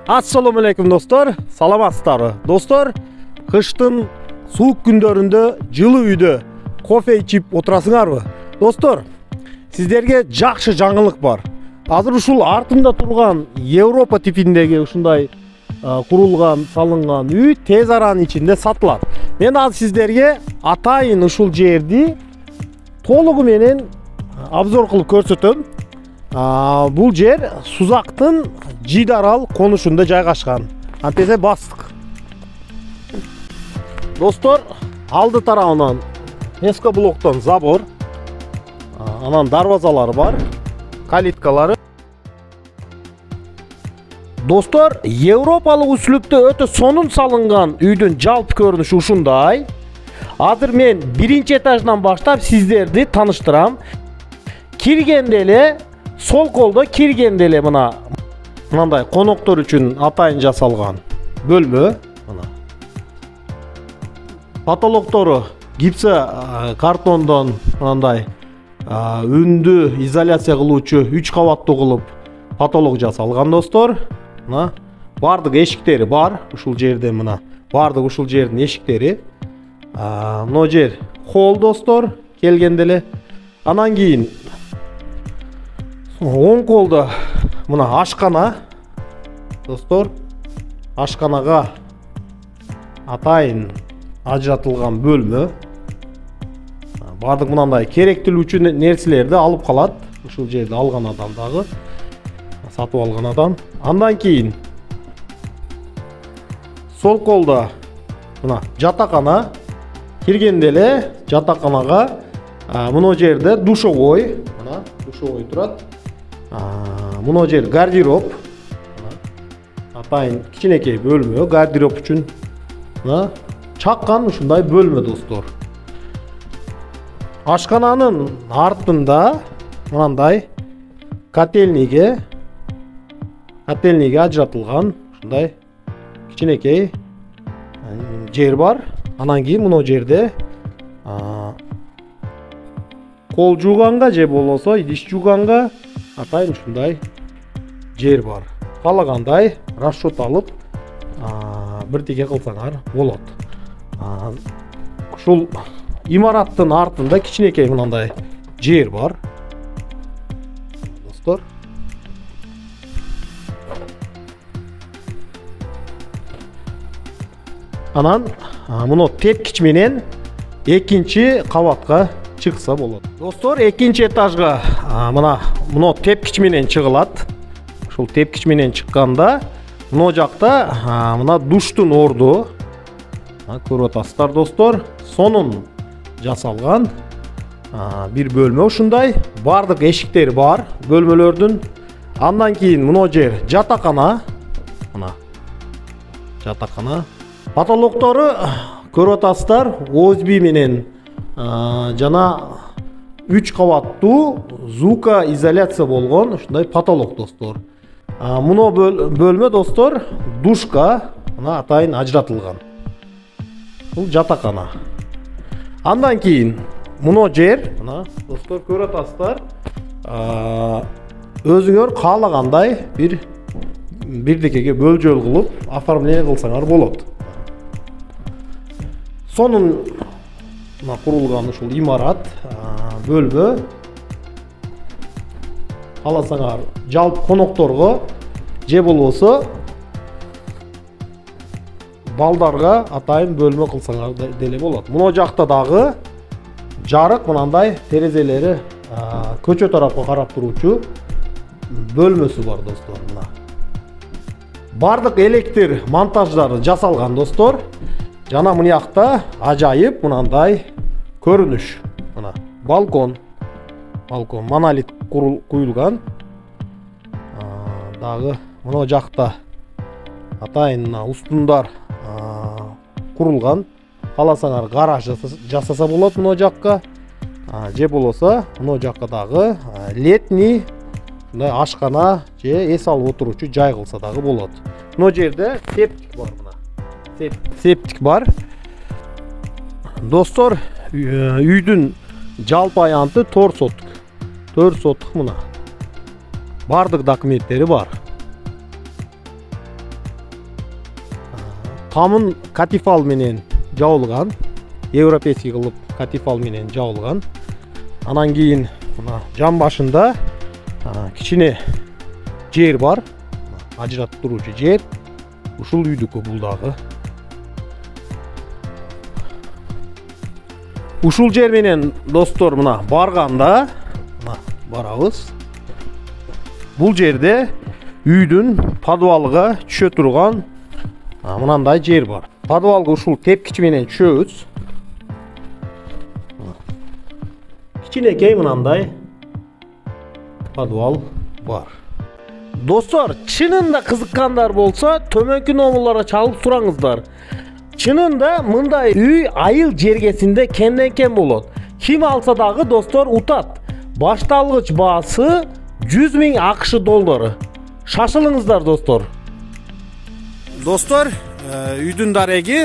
Assalamu alaikum dostlar. Salamатсыздар. Dostlar, kıştın soğuk günlerinde жылы үйde кофе içip oturasыңарбы? Dostlar, sizlerge жақсы жаңылык бар. Азыр ушул артында турган Европа типиндеги ушундай курулган, салынган үй тез аранын ичинде сатылат. Мен азыр сиздерге атайын ушул жерди толугу менен обзор кылып көрсөтөм. Бул жер Сузактын Жидарал конушунда жайгашкан. Антесе бастык. Достор, алды тарабынан эско блоктон забор, анан дарбазалары бар, калиткалары. Достор, Европалык үслүптө өтө сонун салынган үйдүн жалпы көрүнүшү ушундай. Азыр мен биринчи этаждан баштап сиздерди тааныштырам. Киргенде эле сол колдо киргенде эле мынандай коноктор үчүн атайын жасалган бөлмө. Потолоктору гипсе картондон мындай үндү изоляция кылуучу 3 кабаттуу кылып потолок жасалган достор. Бардык эшиктери бар ушул жерде мына. Бардык ушул жердин эшиктери. Мына жер холл достор, келгенде эле. Анан кийин оң колдо мына ашкана достор. Ашканага атайын ажыратылган бөлмө. Бардык мындай керектүүлүүчү нерселерди алып калат. Ушул жерди алган адам дагы, сатып алган адам. Андан кийин сол колдо мына жатакана. Киргенде эле жатаканага мына жерде душовой, мына душовой турат. Мына жер гардероб. Атайын кичинекей бөлмө, гардероб үчүн чаккан ушундай бөлмө достор. Ашкананын артында мындай котельниге ажыратылган ушундай кичинекей жер бар. Анан кийин мына жерде кол жууганга же болбосо идиш жууганга атайын ушундай жер бар. Каалагандай расчет алып бирдеке кылсаңар болот. Ушул имараттын артында кичинекей мындай жер бар достор. Анан муну тепкич менен экинчи кабатка чыкса болот. Достор, экинчи этажга муну тепкич менен чыгылат. Ушул тепкич менен чыкканда мына жакта мына душтун орду көрүп атасыздар достор. Сонун жасалган бир бөлмө ушундай. Бардык эшиктери бар бөлмөлөрдүн. Андан кийин мына жер жатакана. Мына жатакана. Потолоктору көрүп атасыздар. ОСБ менен жана 3 кабаттуу звукоизоляция болгон ушундай потолок достор. Муну бөлмө достор душка мына атайын ажыратылган. Бул жатакана. Андан кийин муну жер мына достор көрүп атасыздар. Өзүңөр каалагандай бирдекеге бөлжөл кылып оформление кылсаңар болот. Сонун курулган ушул имарат бөлмө. Аласаңар жалпы конокторго же болбосо балдарга атайын бөлмө кылсаңар деле болот. Мына жакта дагы жарык мынандай терезелери көчө тарапка карап туруучу бөлмөсү бар достор. Мына бардык электр монтаждары жасалган достор. Жана мына жакта ажайып мындай көрүнүш. Мына балкон монолит куюлган. Дагы мына жакта атайын устундар курулган. Кааласаңар гараж жасаса болот мына жакка. Же болбосо мына жакка дагы летний мындай ашкана же эс алып отуручу жай кылса дагы болот. Мына жерде септик бар мына. Септик бар. Достор, үйдүн жалпы аянты 4 сотук. 4 сотук мына. Бардык документтери бар. тамын катифал менен жабылган. Европейский кылып катифал менен жабылган. Анан кийин мына жан башында кичине жер бар. Ажыраттыруучу жер. Ушул үйдүкү бул дагы. Ушул жер менен достор мына барганда, мына барабыз. Бул жерде үйдүн подвалга түшө турган мынандай жер бар. Подвалга ушул тепкич менен түшөбүз. Кичинекей мынандай подвал бар. Достор, чынында кызыккандар болса, төмөнкү номерларга чалып сураңыздар. Чынында мындай үй айыл жергесинде кемден кем болот. Ким алса дагы достор утат. Башталгыч баасы 100 000 АКШ доллары. Шашылыңыздар достор. Достор, үйдүн дареги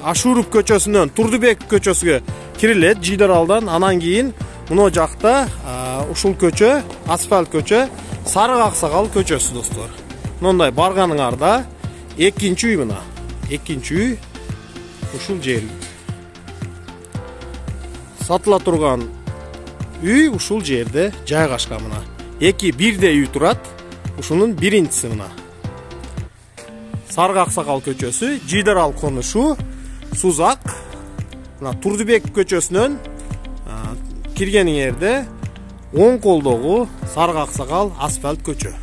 Ашуров көчөсүнөн Турдубек көчөсүгө кирилет Жидаралдан. Анан кийин мына жакта ушул көчө, асфальт көчө, Сарык Аксакал көчөсү достор. Мындай барганыңарда экинчи үй мына. Экинчи үй ушул жер. Сатыла турган үй ушул жерде жайгашкан мына. Эки бирдей үй турат. Ушунун биринчиси мына. Сарык Аксакал көчөсү, Жидарал конушу, Сузак. Мына Турдубек көчөсүнөн киргениңерде оң колдогу Сарык Аксакал асфальт көчө.